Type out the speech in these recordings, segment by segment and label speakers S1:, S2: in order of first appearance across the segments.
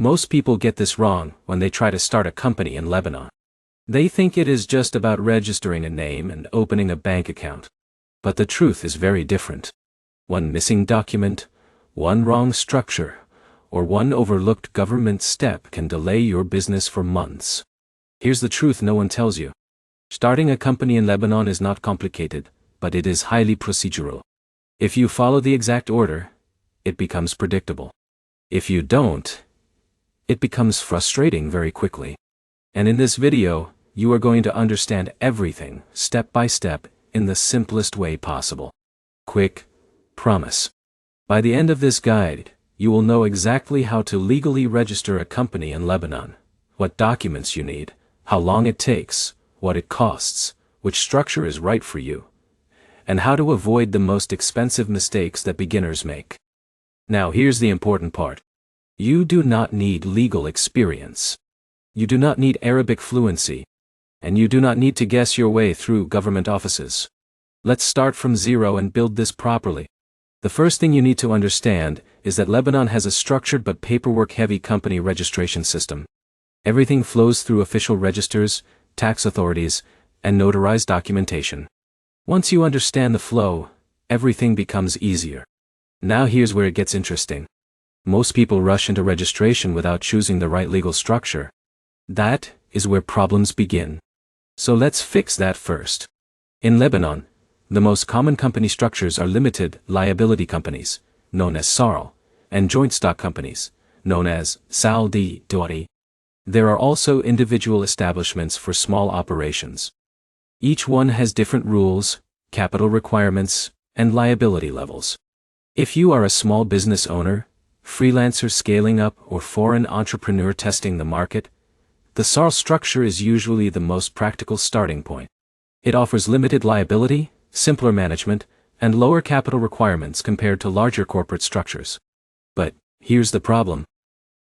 S1: Most people get this wrong when they try to start a company in Lebanon. They think it is just about registering a name and opening a bank account. But the truth is very different. One missing document, one wrong structure, or one overlooked government step can delay your business for months. Here's the truth no one tells you. Starting a company in Lebanon is not complicated, but it is highly procedural. If you follow the exact order, it becomes predictable. If you don't, it becomes frustrating very quickly. And in this video, you are going to understand everything, step by step, in the simplest way possible. Quick, promise. By the end of this guide, you will know exactly how to legally register a company in Lebanon, what documents you need, how long it takes, what it costs, which structure is right for you, and how to avoid the most expensive mistakes that beginners make. Now here's the important part. You do not need legal experience. You do not need Arabic fluency. And you do not need to guess your way through government offices. Let's start from zero and build this properly. The first thing you need to understand is that Lebanon has a structured but paperwork-heavy company registration system. Everything flows through official registers, tax authorities, and notarized documentation. Once you understand the flow, everything becomes easier. Now here's where it gets interesting. Most people rush into registration without choosing the right legal structure. That is where problems begin. So let's fix that first. In Lebanon, the most common company structures are limited liability companies, known as SARL, and joint stock companies, known as SALD Dori. There are also individual establishments for small operations. Each one has different rules, capital requirements, and liability levels. If you are a small business owner, freelancer scaling up, or foreign entrepreneur testing the market, the SARL structure is usually the most practical starting point. It offers limited liability, simpler management, and lower capital requirements compared to larger corporate structures. But here's the problem.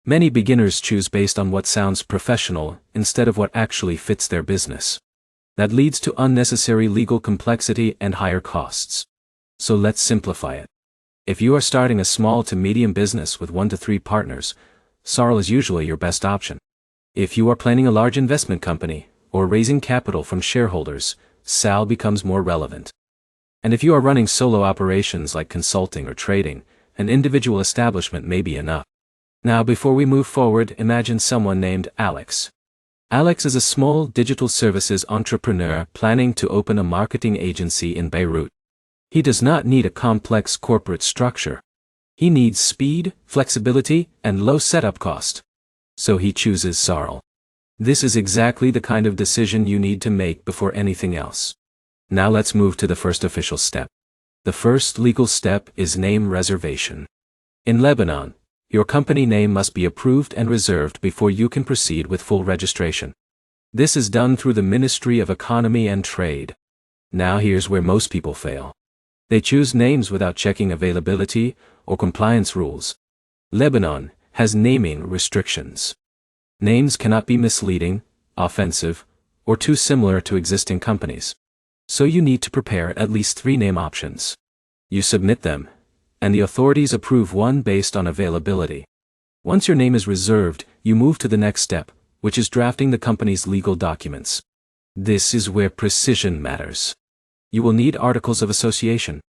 S1: Many beginners choose based on what sounds professional instead of what actually fits their business. That leads to unnecessary legal complexity and higher costs. So let's simplify it. If you are starting a small to medium business with 1 to 3 partners, SARL is usually your best option. If you are planning a large investment company, or raising capital from shareholders, SAL becomes more relevant. And if you are running solo operations like consulting or trading, an individual establishment may be enough. Now before we move forward, imagine someone named Alex. Alex is a small digital services entrepreneur planning to open a marketing agency in Beirut. He does not need a complex corporate structure. He needs speed, flexibility, and low setup cost. So he chooses SARL. This is exactly the kind of decision you need to make before anything else. Now let's move to the first official step. The first legal step is name reservation. In Lebanon, your company name must be approved and reserved before you can proceed with full registration. This is done through the Ministry of Economy and Trade. Now here's where most people fail. They choose names without checking availability or compliance rules. Lebanon has naming restrictions. Names cannot be misleading, offensive, or too similar to existing companies. So you need to prepare at least 3 name options. You submit them, and the authorities approve one based on availability. Once your name is reserved, you move to the next step, which is drafting the company's legal documents. This is where precision matters. You will need articles of association.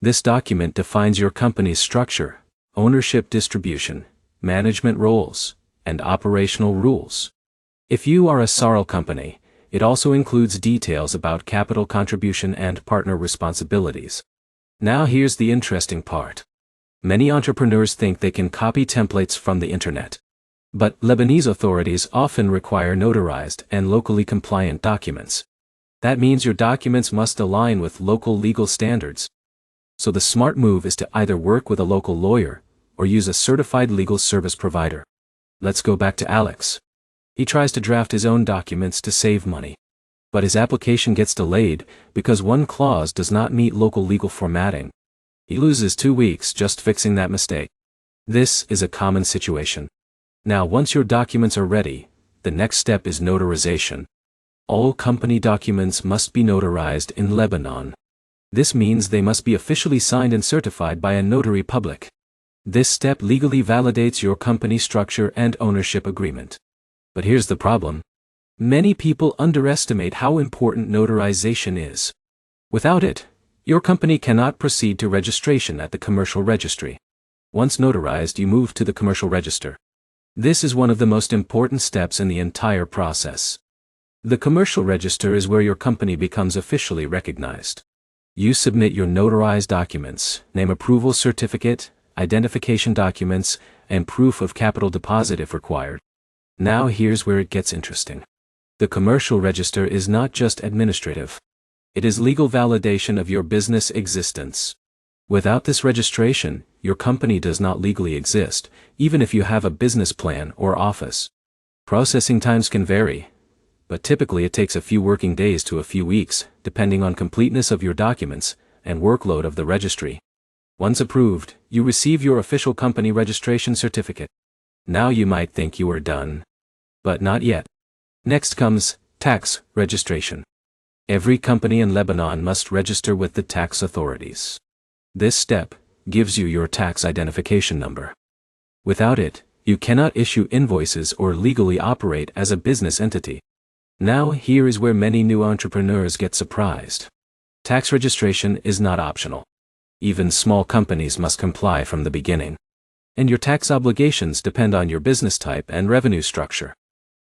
S1: This document defines your company's structure, ownership distribution, management roles, and operational rules. If you are a SARL company, it also includes details about capital contribution and partner responsibilities. Now here's the interesting part. Many entrepreneurs think they can copy templates from the internet. But Lebanese authorities often require notarized and locally compliant documents. That means your documents must align with local legal standards. So the smart move is to either work with a local lawyer or use a certified legal service provider. Let's go back to Alex. He tries to draft his own documents to save money. But his application gets delayed because one clause does not meet local legal formatting. He loses 2 weeks just fixing that mistake. This is a common situation. Now once your documents are ready, the next step is notarization. All company documents must be notarized in Lebanon. This means they must be officially signed and certified by a notary public. This step legally validates your company structure and ownership agreement. But here's the problem. Many people underestimate how important notarization is. Without it, your company cannot proceed to registration at the commercial registry. Once notarized, you move to the commercial register. This is one of the most important steps in the entire process. The commercial register is where your company becomes officially recognized. You submit your notarized documents, name approval certificate, identification documents, and proof of capital deposit if required. Now here's where it gets interesting. The commercial register is not just administrative. It is legal validation of your business existence. Without this registration, your company does not legally exist, even if you have a business plan or office. Processing times can vary, but typically it takes a few working days to a few weeks, depending on completeness of your documents and workload of the registry. Once approved, you receive your official company registration certificate. Now you might think you are done. But not yet. Next comes tax registration. Every company in Lebanon must register with the tax authorities. This step gives you your tax identification number. Without it, you cannot issue invoices or legally operate as a business entity. Now here is where many new entrepreneurs get surprised. Tax registration is not optional. Even small companies must comply from the beginning. And your tax obligations depend on your business type and revenue structure.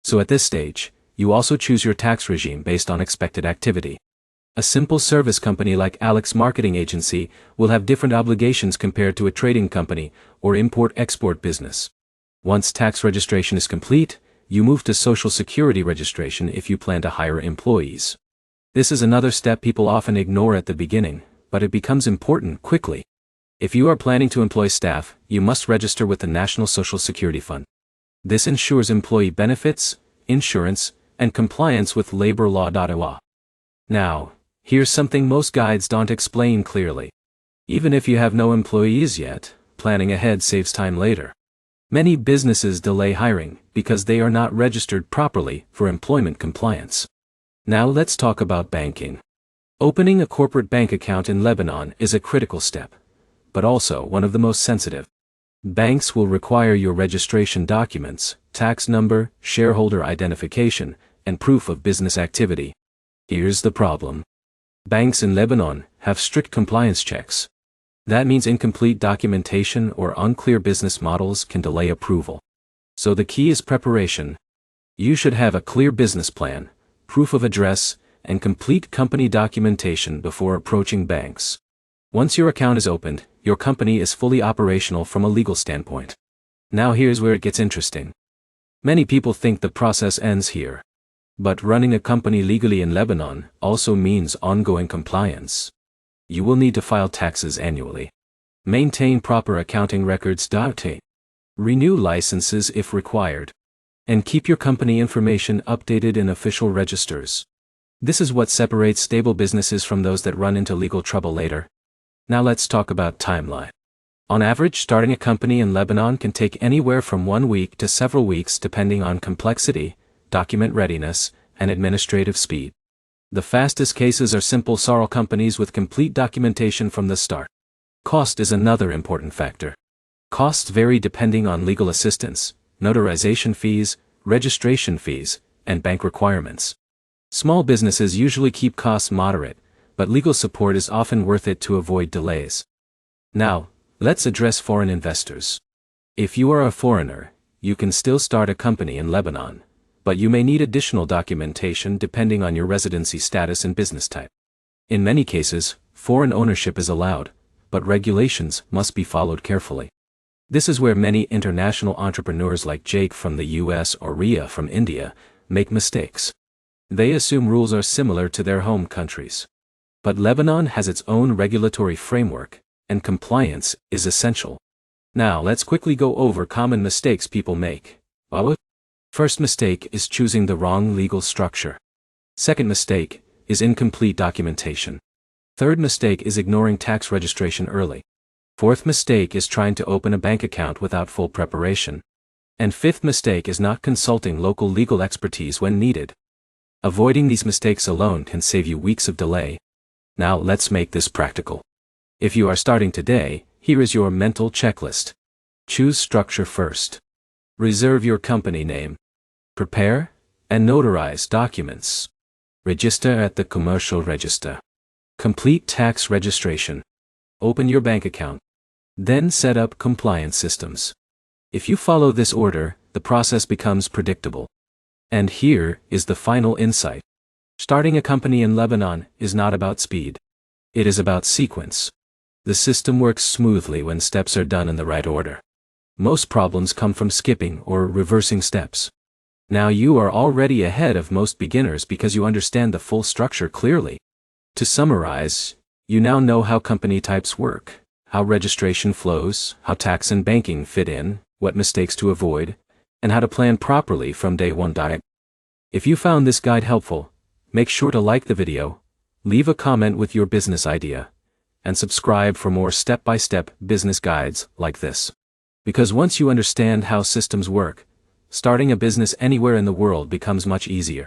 S1: So at this stage, you also choose your tax regime based on expected activity. A simple service company like Alex Marketing Agency will have different obligations compared to a trading company or import-export business. Once tax registration is complete, you move to Social Security registration if you plan to hire employees. This is another step people often ignore at the beginning, but it becomes important quickly. If you are planning to employ staff, you must register with the National Social Security Fund. This ensures employee benefits, insurance, and compliance with labor law. Now, here's something most guides don't explain clearly. Even if you have no employees yet, planning ahead saves time later. Many businesses delay hiring because they are not registered properly for employment compliance. Now let's talk about banking. Opening a corporate bank account in Lebanon is a critical step, but also one of the most sensitive. Banks will require your registration documents, tax number, shareholder identification, and proof of business activity. Here's the problem. Banks in Lebanon have strict compliance checks. That means incomplete documentation or unclear business models can delay approval. So the key is preparation. You should have a clear business plan, proof of address, and complete company documentation before approaching banks. Once your account is opened, your company is fully operational from a legal standpoint. Now here's where it gets interesting. Many people think the process ends here. But running a company legally in Lebanon also means ongoing compliance. You will need to file taxes annually. Maintain proper accounting records. Renew licenses if required. And keep your company information updated in official registers. This is what separates stable businesses from those that run into legal trouble later. Now let's talk about timeline. On average, starting a company in Lebanon can take anywhere from 1 week to several weeks depending on complexity, document readiness, and administrative speed. The fastest cases are simple SARL companies with complete documentation from the start. Cost is another important factor. Costs vary depending on legal assistance, notarization fees, registration fees, and bank requirements. Small businesses usually keep costs moderate, but legal support is often worth it to avoid delays. Now, let's address foreign investors. If you are a foreigner, you can still start a company in Lebanon, but you may need additional documentation depending on your residency status and business type. In many cases, foreign ownership is allowed, but regulations must be followed carefully. This is where many international entrepreneurs like Jake from the US or Ria from India make mistakes. They assume rules are similar to their home countries. But Lebanon has its own regulatory framework, and compliance is essential. Now let's quickly go over common mistakes people make. First mistake is choosing the wrong legal structure. Second mistake is incomplete documentation. Third mistake is ignoring tax registration early. Fourth mistake is trying to open a bank account without full preparation. And fifth mistake is not consulting local legal expertise when needed. Avoiding these mistakes alone can save you weeks of delay. Now let's make this practical. If you are starting today, here is your mental checklist. Choose structure first. Reserve your company name. Prepare and notarize documents. Register at the commercial register. Complete tax registration. Open your bank account. Then set up compliance systems. If you follow this order, the process becomes predictable. And here is the final insight. Starting a company in Lebanon is not about speed. It is about sequence. The system works smoothly when steps are done in the right order. Most problems come from skipping or reversing steps. Now you are already ahead of most beginners because you understand the full structure clearly. To summarize, you now know how company types work, how registration flows, how tax and banking fit in, what mistakes to avoid, and how to plan properly from day one. If you found this guide helpful, make sure to like the video, leave a comment with your business idea, and subscribe for more step-by-step business guides like this. Because once you understand how systems work, starting a business anywhere in the world becomes much easier.